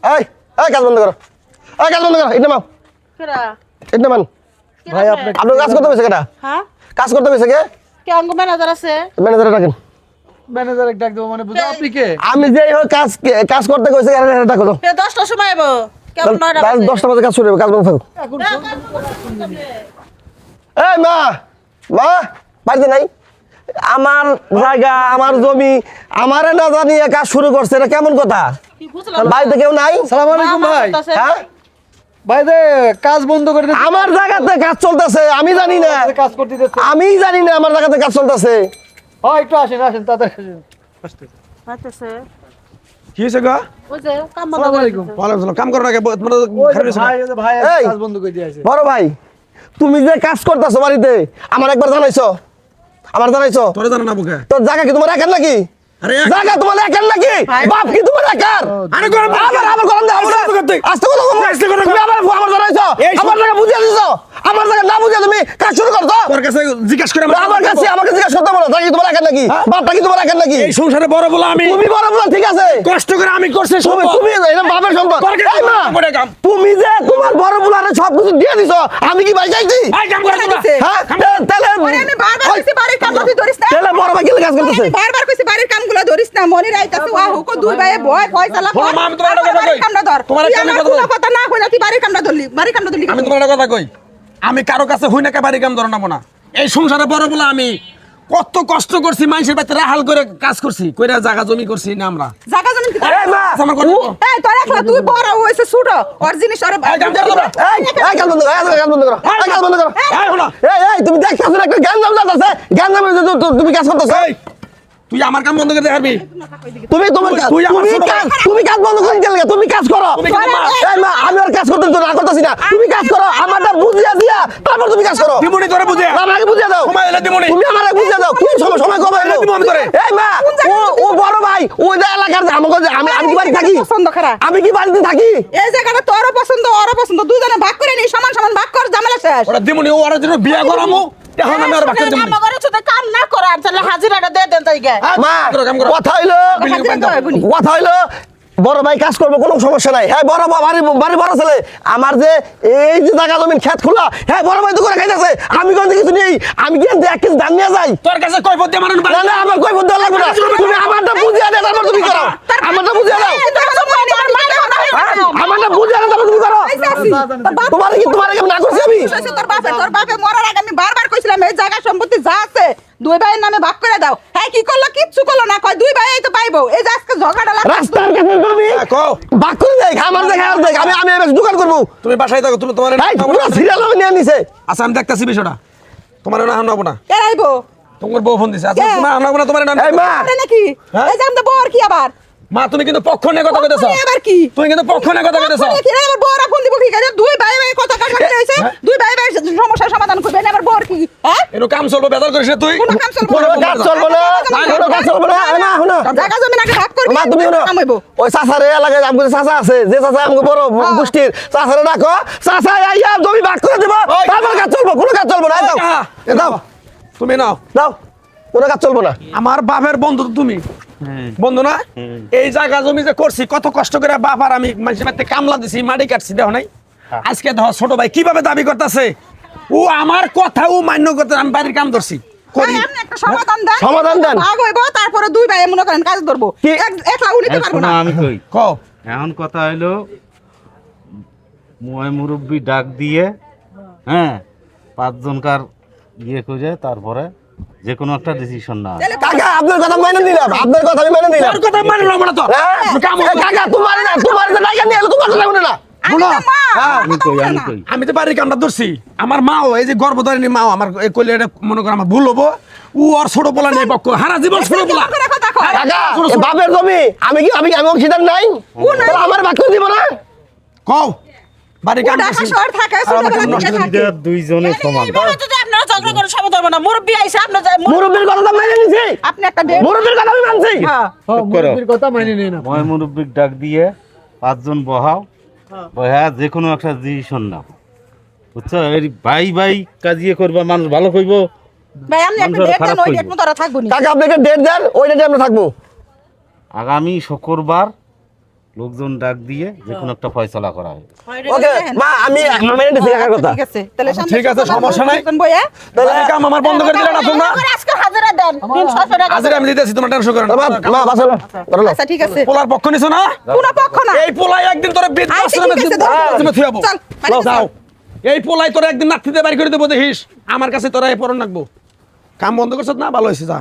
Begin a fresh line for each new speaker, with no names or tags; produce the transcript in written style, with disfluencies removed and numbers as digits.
এই এই কাজ বন্ধ করো, এই কাজ বন্ধ করো, এটা নাও,
কেরা
এটা মান।
ভাই আপনি
আপনার কাজ করতে হয়েছে কেটা?
হ্যাঁ
কাজ করতে হয়েছে কে?
কে অঙ্গ ম্যানেজার আছে?
ম্যানেজারে ডাকেন।
ম্যানেজার ডাক দেবো মানে বুঝো আপনি কে?
আমি যেই হোক কাজ করতে কইছে এটা ডাকো।
এ 10টার সময় আইবো কেমন 9টা বাজে
10টা বাজে কাজ শুরু হবে, কাজ বন্ধ থাকো।
এখন
এই মা, মা বাড়িতে নাই? আমার জায়গা, আমার জমি, আমারে না জানিয়ে কাজ শুরু করছে, এটা কেমন কথা?
কি বুঝলাম
বাড়িতে কেউ নাই?
সালাম আলাইকুম ভাই।
হ্যাঁ,
ভাই দে কাজ বন্ধ করে দিতে
আমার জায়গাতে কাজ চলতেছে, আমি জানি না,
কাজ করতে দিতে।
আমি জানি না আমার জায়গাতে কাজ চলতেছে।
হ্যাঁ একটু আসেন আসেন তাড়াতাড়ি আসেন।
আইতেছে
কি হয়েছে গো?
ওই যে কাম বন্ধ
আসসালামু
করে
আলাইকুম।
দিছে।
ওয়ালাইকুম সালাম। কাম করো না কে?
ওই যে ভাই ওই যে ভাই
এই।
কাজ বন্ধ করে দিয়েছে।
বড় ভাই, তুমি যে কাজ করতেছো বাড়িতে, আমার একবার জানাইছো? আমার জানাইছো?
তোরে জানো না বুকে?
তোর জায়গা কি তোমার একার নাকি?
আরে
জায়গা তোমার একার নাকি? বাপ কি তোমার একার?
আরে গরম
আবার গরম দাও আমরা। আস্তে কথা বলো। তুমি আমার জানাইছো? আমার জায়গা বুঝিয়ে দিছো? আমার জায়গা না বুঝিয়ে তুমি কাজ শুরু করছো?
তোর কাছে জিজ্ঞাসা করে
আমার কাছে আমাকে জিজ্ঞাসা করতে বলো, জায়গা কি তোমার একার নাকি? বাপটা কি তোমার একার নাকি?
এই সংসারে বড় বলা আমি
তুমি বড় বলো, ঠিক আছে,
কষ্ট করে আমি করছি
তুমি তুমি এটা বাপের সম্পদ।
তোর কাছে
এই মা,
করে কাম।
তুমি যে তোমার বড় বুলারে সবকিছু দিয়ে দিছো, আমি কি ভাই চাইছি?
এই কাম করে তোরা।
হ্যাঁ, তাহলে
ওরে আমি বারবার কইছি বাড়ির কাম তুই ধরিস না।
তাহলে বড় ভাই কি কাজ করতেছে?
আমি বারবার কইছি বাড়ির কামগুলো ধরিস না। মনির আইতাছে ওয়া হুকো দুই ভাইয়ে ভয় ফয়সালা
শোনো মা, আমি তোমার একটা কথা কই।
কামটা ধর।
তোমার
তুই
একটা
আমার
কথা
কোনো
কই।
কথা না কইলা তুই বাড়ির কামটা ধরলি। বাড়ির কামটা ধরলি।
আমি তোমার একটা কথা কই, আমি কারো কাছে হই না কে বাড়ি কাম ধরে নেবো না। এই সংসারে বড় বলা আমি কত কষ্ট করছি, মানুষের বাড়িতে রাহাল করে কাজ করছি, কইরা জায়গা জমি করছি না আমরা।
জায়গা জমি কি?
এই মা,
আমার কথা বলো।
এই তোর একলা তুই বড় হইছে ছোট। ওর জিনিস ওরে
এই কাম করে তোরা।
এই কাজ বন্ধ করো, এই কাজ বন্ধ করো, এই কাজ বন্ধ করো।
এই হলো।
এই তুমি দেখতেছো না একটা জ্ঞান দাম যাচ্ছে, জ্ঞান দামে তুমি কাজ করতেছো।
এই তুই আমার কাম বন্ধ করে দেখাবি?
তুমি তোমার কাজ,
তুই আমার ছোট ভাই।
তুমি কাজ বন্ধ করে দিলে, তুমি কাজ করো।
তুমি কিন্তু মা।
এই মা, আমি আর কাজ করতে তো না করতেছি না, তুমি কাজ করো, আমারটা বুঝিয়ে দিয়া তারপর তুমি কাজ করো।
দিমুনি তোরে বুঝে।
আমাকে বুঝিয়ে দাও,
সময় এলে দিমুনি।
তুমি আমাকে বুঝিয়ে দাও, কোন সময় সময় কবে এলো?
দিমু আমি তোরে।
এই মা, ও বড় ভাই, ওই যে এলাকার যে আমাকে যে আমি কি বাড়ি থাকি?
পছন্দ খারাপ।
আমি কি বাড়িতে থাকি?
এই জায়গাটা তোরও পছন্দ ওরও পছন্দ। দুইজনে ভাগ করে নি, সমান সমান ভাগ কর, ঝামেলা শেষ।
ওরা দিমুনি ও আর জন্য বিয়া করামু, এখন আমি আর বাকি দিমুনি।
আমার ঘরে শুধু কাম না করে আর তাহলে হাজিরাটা দিয়ে দেন তাই গে।
মা,
কাম করো।
কথা হইলো,
বিল্ডিং বান্ধ।
কথা হইলো বড় ভাই কাজ করবো, কোনো সমস্যা নাই। হ্যাঁ বড় বাড়ি বাড়ি বড় ছেলে, আমার যে এই যে জায়গা জমিন খেত খোলা, হ্যাঁ বড় ভাই তো করে খাইতেছে, আমি কোন কিছু নেই, আমি কি এক কিছু ধান নিয়ে যাই?
তোর কাছে কই পদ্মে মানুষ
না না, আমার কই বুদ্ধি লাগবে না, তুমি আমারটা বুঝিয়ে দাও, তারপর তুমি করো, আমারটা বুঝিয়ে দাও,
এই তোর সময় নেই, আমার মায়ের কথা
হ্যাঁ,
হইছে।
আমারটা বুঝিয়ে দাও, তারপর তুমি করো।
এই যাচ্ছি। তোর বাপ
তোমার কি না করছি আমি?
কইছে তোর বাপে মরার আগে আমি বারবার কইছিলাম এই জায়গা সম্পত্তি যা আছে দুই ভাইয়ের নামে ভাগ করে দাও। হ্যাঁ কি করলো? কিচ্ছু করলো না, কয় দুই ভাই তো পাইবো। এই যে আজকে ঝগড়া লাগছে।
রাস্তার কাছে তুমি
কও
বাক করে দেখ, আমার দেখ, আমার দেখ, আমি এবার দোকান করবো।
তুমি বাসায় থাকো, তুমি তোমার
এই পুরো সিরিয়াল আমি নিয়ে নিছে।
আচ্ছা আমি দেখতাছি বিষয়টা, তোমার না হানাবো না,
কে আইবো?
তোমার বউ ফোন দিছে। আচ্ছা
কে?
তোমার হানাবো না, তোমার না।
এই মা,
আরে নাকি?
হ্যাঁ?
এই যে আমাদের বউর কি আবার?
মা তুমি কিন্তু পক্ষ নিয়ে কথা কইতেছ,
পক্ষ নিয়ে আবার কি?
তুমি কিন্তু পক্ষ নিয়ে কথা কইতেছ।
ফোনে কি রে? আমার বউরা ফোন দিব কি করে? দুই ভাই ভাই কথা কাটাকাটি হইছে। দুই ভাই ভাই সমস্যার সমাধান করবে না, আমার বউর কি? হ্যাঁ?
এনো কাম চলবে, বেজার করিস না তুই।
কোনো কাম চলবে
কোনো
না।
কাজ চলবে না, কোনো কাজ চলবে না, এই মা শুনো।
জায়গা জমি নাকি ভাগ করবি?
মা তুমি শুনো,
কাম হইবো।
ওই চাচারে এলাকায় আমাদের চাচা আছে, যে চাচা আমাকে বড় গোষ্ঠীর চাচারে ডাকো, চাচা আইয়া জমি ভাগ করে দিব,
ওই।
তারপর কাজ চলবো, কোনো কাজ চলবো না। এই দাও,
এ
দাও,
তুমি নাও।
দাও, কোনো কাজ চলবো না।
আমার বাপের বন্ধু তো তুমি, বন্ধু না? এই জায়গা জমি যে করছি কত কষ্ট করে বাপ আর আমি মানুষের বাড়িতে কামলা দিছি, মাটি কাটছি, দেখো নাই? আজকে দেখো ছোট ভাই কিভাবে দাবি করতেছে, ও আমার কথা ও মান্য করতে, আমি বাড়ির কাম ধরছি করি।
ভাই, আপনি একটা সমাধান দেন।
সমাধান দেন।
ভাগ হইবো, তারপরে দুই ভাই মনে করেন কাজ ধরবো।
কি?
একলা উনিতে পারবো না।
আমি কই
কও
এখন কথা হইলো মই মুরব্বী ডাক দিয়ে, হ্যাঁ 5 জনকার ইয়ে করে তারপরে যে কোনো একটা ডিসিশন না
কাকা আপনার কথা মেনে নিলাম, আপনার কথা আমি মেনে নিলাম।
তোর কথা মানে নাও না তো।
হ্যাঁ?
কাম
এ কাকা তোমার না, তোমার যে টাকা নিয়ে এলো, তোমার কথা শুনে না।
আমি তো মা, আমার
আমি
কথা
কই
বুঝে
আমি
না।
কই
আমি তো বাড়ির কামটা ধরছি, আমার মাও এই যে গর্ভধারিণী মাও আমার এই কইলে এটা মনে করো আমার ভুল হবো, ও আর ছোট পোলা নেই পক্ষ, হারা জীবন ছোট পোলা।
কেমন করে কথা কয়?
কাকা এ বাপের জমি, আমি অংশীদার নাই, তাহলে আমার ভাগ করে দিব না?
কও বাড়ির কাম
ও ঢাকা
করছি।
শহর থাকে, ছোটবেলা থেকে থাকে।
দুইজনে সমান
এইভাবে যদি আপনারা ঝগড়া করে সমাধান হবে না, মুরব্বি আইছে আপনারা যায়
মুরব্বীর কথা তো মেনে নিছি,
আপনি একটা ডেট
মুরব্বীর কথা আমি মানছি।
হ্যাঁ
মুরব্বির কথা মাইনে নেন না।
মই মুরব্বী ডাক দিয়ে 5 জন বহাও, বহা যে কোনো একটা ডিসিশন নাও, বুঝছো? এই ভাই ভাই কাজিয়ে করবা, মানুষ ভালো কইব।
ভাই আপনি একটা
মানুষের
ডেট
খারাপ
দেন, ওই
হইবো।
ডেট মতো আর থাকবো নি।
কাকা আপনাকে ডেট দেন, ওই ডেটে আমরা থাকবো।
আগামী শুক্রবার লোকজন ডাক দিয়ে যে কোনো একটা ফয়সালা করা হয়।
ওকে মা আমি মেনে নিছি কাকার কথা
ঠিক আছে তাহলে সামনে
ঠিক আছে, সমস্যা নাই।
বইয়া
তাহলে কাম আমার বন্ধ করে দিলে না তোমরা।
আজকে হাজিরা দেন 300 টাকা
আজকে আমি দিতেছি, তোমরা টেনশন করো না।
মা বাসা ধরো
আচ্ছা ঠিক আছে
পোলার পক্ষ নিছো না?
কোনো পক্ষ না
এই পোলাই একদিন তোরে
আচ্ছা,
বৃদ্ধাশ্রমে
ঠিক আছে, ধর।
থুয়াবো।
চল, বাড়িতে
যাও।
চল।
এই পোলাই তোরা একদিন নাতিতে বাড়ি করে দেবো, দেখিস আমার কাছে তোরা এ পরন রাখবো। কাম বন্ধ করছ না, ভালো হয়েছে, যা।